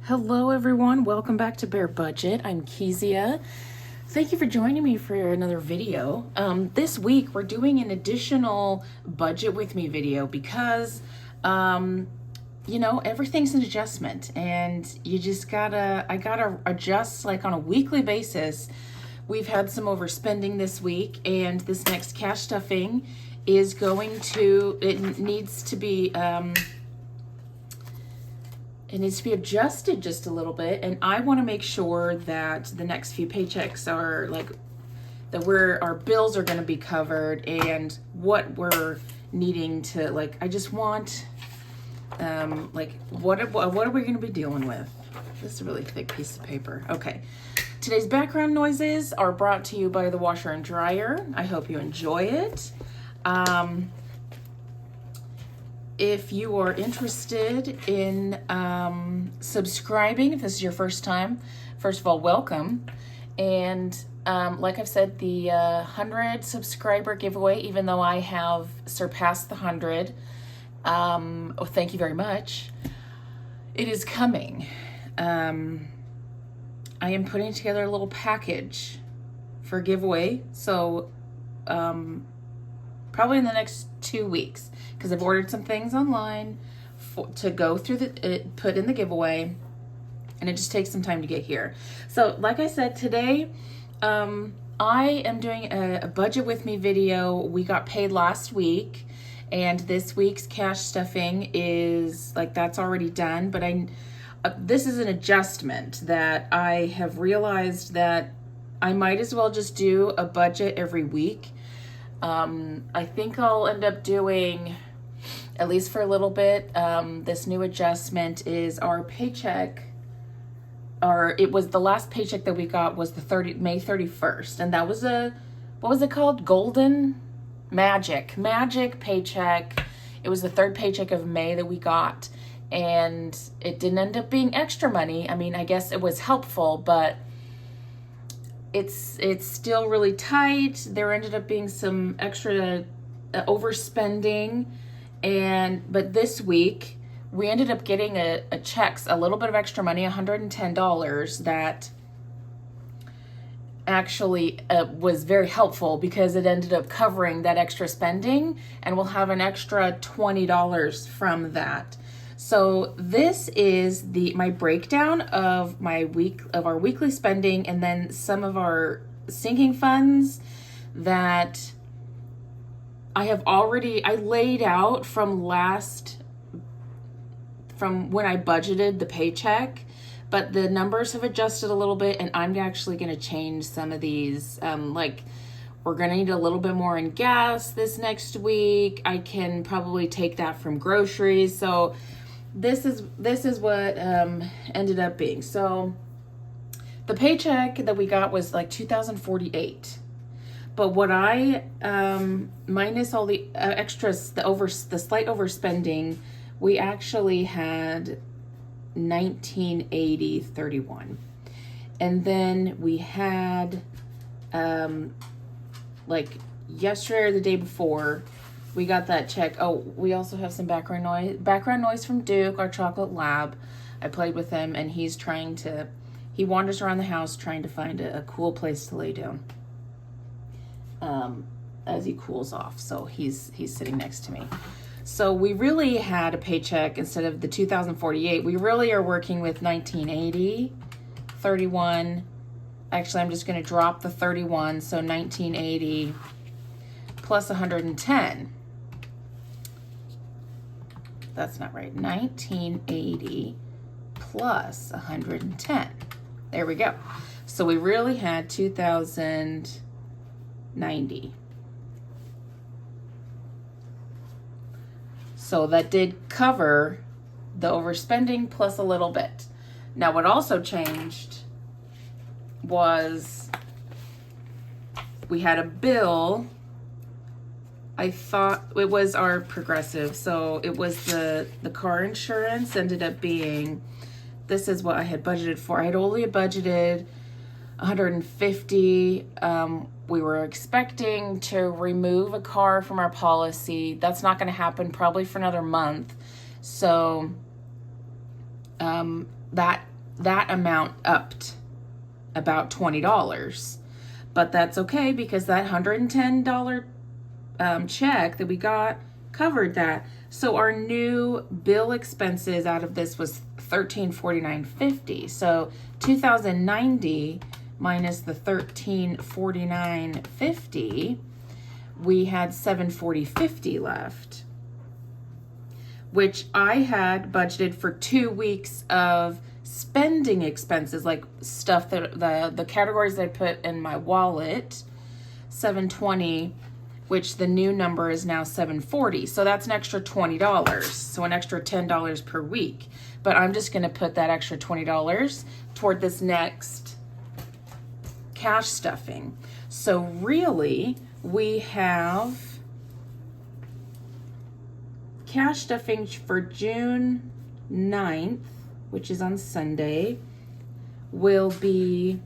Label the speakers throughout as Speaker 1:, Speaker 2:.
Speaker 1: Hello everyone, welcome back to Bare Budget. I'm Kezia. Thank you for joining me for another video. This week we're doing an additional budget with me video because everything's an adjustment and you just I gotta adjust like on a weekly basis. We've had some overspending this week, and this next cash stuffing is it needs to be adjusted just a little bit, and I want to make sure that the next few paychecks are our bills are going to be covered, and what we're needing to I just want what are we going to be dealing with? This is a really thick piece of paper. Okay. Today's background noises are brought to you by the washer and dryer. I hope you enjoy it. If you are interested in subscribing, if this is your first time, first of all, welcome. And like I've said, the 100 subscriber giveaway, even though I have surpassed the 100, thank you very much, it is coming. I am putting together a little package for giveaway, so probably in the next 2 weeks, because I've ordered some things online to go through put in the giveaway, and it just takes some time to get here. So like I said, today I am doing a budget with me video. We got paid last week, and this week's cash stuffing is that's already done, but this is an adjustment that I have realized that I might as well just do a budget every week. I think I'll end up doing, at least for a little bit, this new adjustment is our paycheck, it was the last paycheck that we got was May 31st. And that was what was it called? Golden Magic paycheck. It was the third paycheck of May that we got. And it didn't end up being extra money. I mean, I guess it was helpful, but it's still really tight. There ended up being some extra overspending, but this week we ended up getting a little bit of extra money, $110, that actually was very helpful because it ended up covering that extra spending, and we'll have an extra $20 from that. So this is my breakdown of our weekly spending, and then some of our sinking funds that I laid out from when I budgeted the paycheck, but the numbers have adjusted a little bit, and I'm actually going to change some of these. We're going to need a little bit more in gas this next week. I can probably take that from groceries. So this is what ended up being. So the paycheck that we got was $2,048, but what I minus all the extras, the slight overspending, we actually had $1,980.31, and then we had yesterday or the day before, we got that check. Oh, we also have some background noise from Duke, our chocolate lab. I played with him, and he wanders around the house trying to find a cool place to lay down as he cools off. So he's sitting next to me. So we really had a paycheck instead of the $2,048. We really are working with $1,980.31. Actually, I'm just going to drop the 31, so $1,980 plus 110. That's not right. 1980 plus 110. There we go. So we really had 2,090. So that did cover the overspending plus a little bit. Now, what also changed was we had a bill. I thought it was our Progressive, so it was the car insurance ended up being, this is what I had budgeted for. I had only budgeted $150. We were expecting to remove a car from our policy. That's not going to happen probably for another month. So that that amount upped about $20. But that's okay because that $110 check that we got covered that. So our new bill expenses out of this was $1349.50. So $2,090 minus the $1349.50, we had $740.50 left, which I had budgeted for 2 weeks of spending expenses, like stuff that the categories I put in my wallet, $720, which the new number is now $740. So that's an extra $20. So an extra $10 per week. But I'm just going to put that extra $20 toward this next cash stuffing. So really, we have cash stuffing for June 9th, which is on Sunday, will be,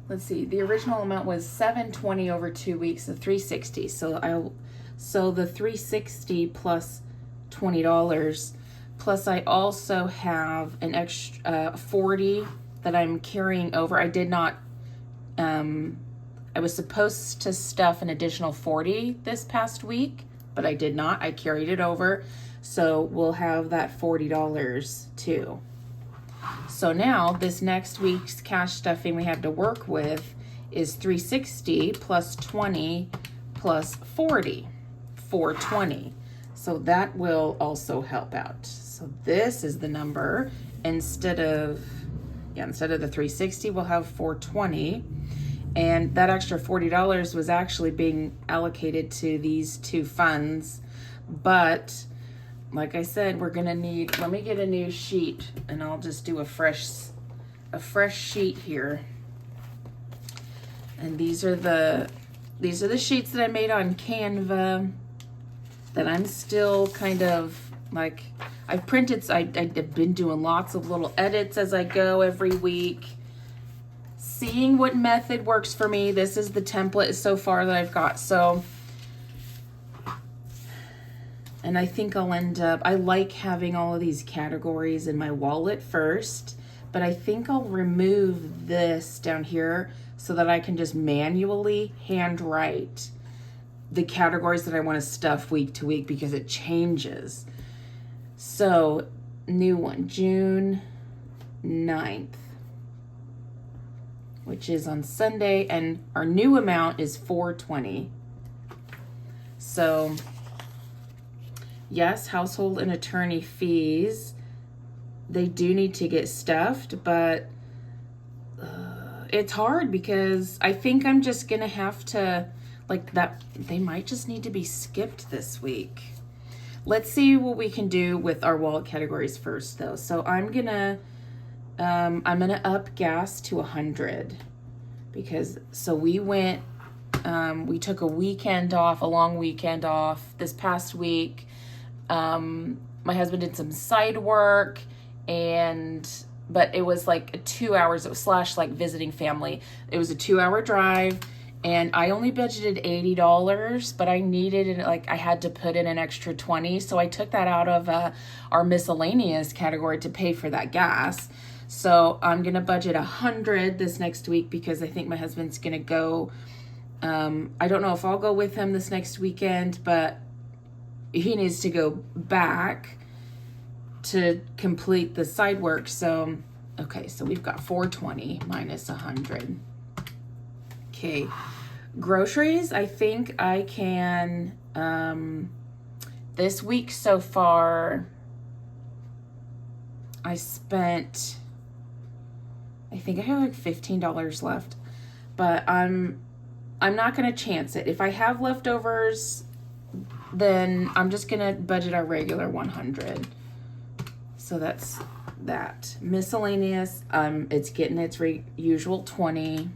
Speaker 1: let's see, the original amount was $720 over 2 weeks, so $360. So the $360 plus $20, plus I also have an extra $40 that I'm carrying over. I did not, I was supposed to stuff an additional $40 this past week, but I did not. I carried it over. So we'll have that $40 too. So now this next week's cash stuffing we have to work with is $360 plus $20 plus $40, $420. So that will also help out. So this is the number. Instead of the $360, we'll have $420. And that extra $40 was actually being allocated to these two funds. But like I said, we're gonna need, let me get a new sheet and I'll just do a fresh sheet here. And these are the sheets that I made on Canva that I'm still kind of like, I've been doing lots of little edits as I go every week, seeing what method works for me. This is the template so far that I've got. So, and I think I'll end up, I like having all of these categories in my wallet first, but I think I'll remove this down here so that I can just manually handwrite the categories that I want to stuff week to week because it changes. So, new one, June 9th, which is on Sunday, and our new amount is $420. So, yes, household and attorney fees, they do need to get stuffed, but it's hard because I think I'm just gonna have to, like that, they might just need to be skipped this week. Let's see what we can do with our wallet categories first though. So I'm gonna up gas to 100 because, so we went, we took a long weekend off this past week. My husband did some side work but it was like 2 hours, it was / like visiting family. It was a 2-hour drive and I only budgeted $80, but I needed, like I had to put in an extra 20. So I took that out of our miscellaneous category to pay for that gas. So I'm going to budget 100 this next week because I think my husband's going to go. I don't know if I'll go with him this next weekend, but he needs to go back to complete the side work. So, okay, so we've got 420 minus 100. Okay, groceries, I think I can, this week so far, I spent, I think I have like $15 left, but I'm not gonna chance it. If I have leftovers, then I'm just gonna budget our regular 100. So that's that. Miscellaneous, it's getting its usual 20.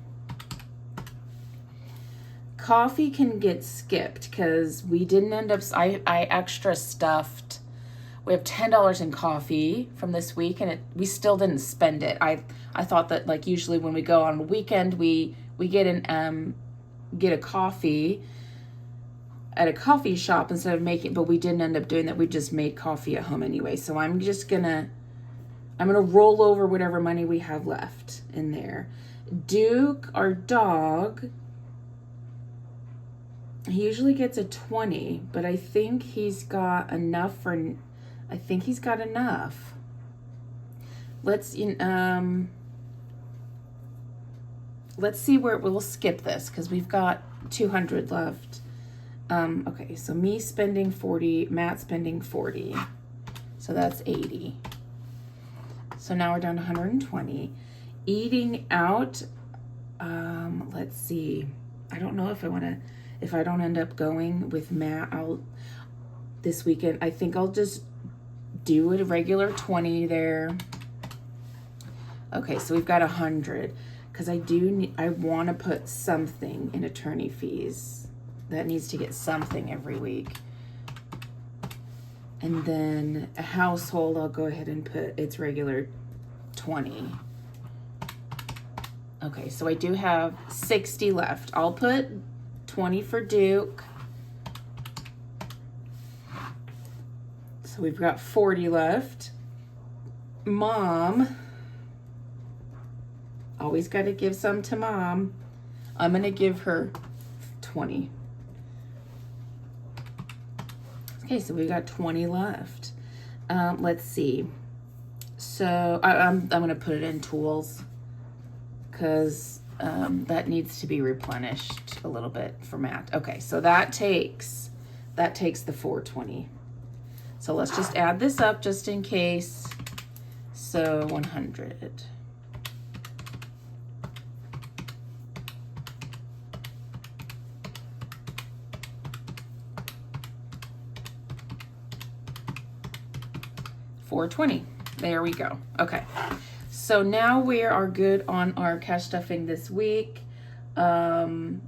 Speaker 1: Coffee can get skipped because we didn't end up, I extra stuffed. We have $10 in coffee from this week and we still didn't spend it. I thought that like usually when we go on a weekend, we get a coffee at a coffee shop instead of making, but we didn't end up doing that. We just made coffee at home anyway. So I'm I'm going to roll over whatever money we have left in there. Duke, our dog, he usually gets a 20, but I think he's got enough for, I think he's got enough. Let's see where, we'll skip this because we've got 200 left. Okay, so me spending 40, Matt spending 40. So that's 80. So now we're down to 120. Eating out, let's see. I don't know if I want to, if I don't end up going with Matt, this weekend, I think I'll just do a regular 20 there. Okay, so we've got 100 because I want to put something in attorney fees. That needs to get something every week. And then a household, I'll go ahead and put its regular 20. Okay, so I do have 60 left. I'll put 20 for Duke. So we've got 40 left. Mom, always got to give some to Mom. I'm going to give her 20. Okay, so we've got 20 left. Let's see. So I'm going to put it in tools because that needs to be replenished a little bit for Matt. Okay, so that takes the 420. So let's just add this up just in case. So 100. $420. There we go. Okay. So now we are good on our cash stuffing this week. And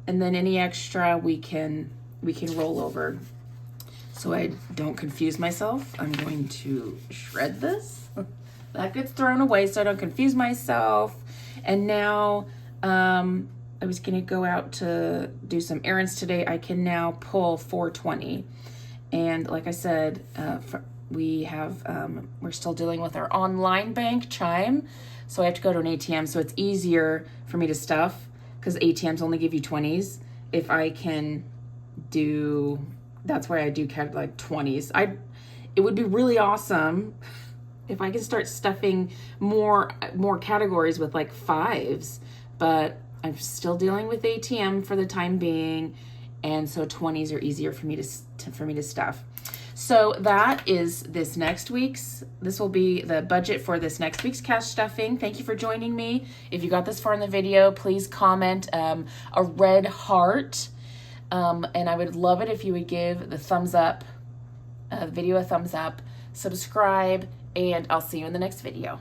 Speaker 1: then any extra we can roll over. So I don't confuse myself. I'm going to shred this. That gets thrown away so I don't confuse myself. And now I was going to go out to do some errands today. I can now pull 420. And like I said, we're still dealing with our online bank Chime, so I have to go to an ATM, so it's easier for me to stuff because ATMs only give you 20s. If I can do, that's why I do like 20s. It would be really awesome if I could start stuffing more categories with like 5s, but I'm still dealing with ATM for the time being, and so 20s are easier for me to stuff. So that is this will be the budget for this next week's cash stuffing. Thank you for joining me. If you got this far in the video, please comment a red heart. And I would love it if you would give the video a thumbs up, subscribe, and I'll see you in the next video.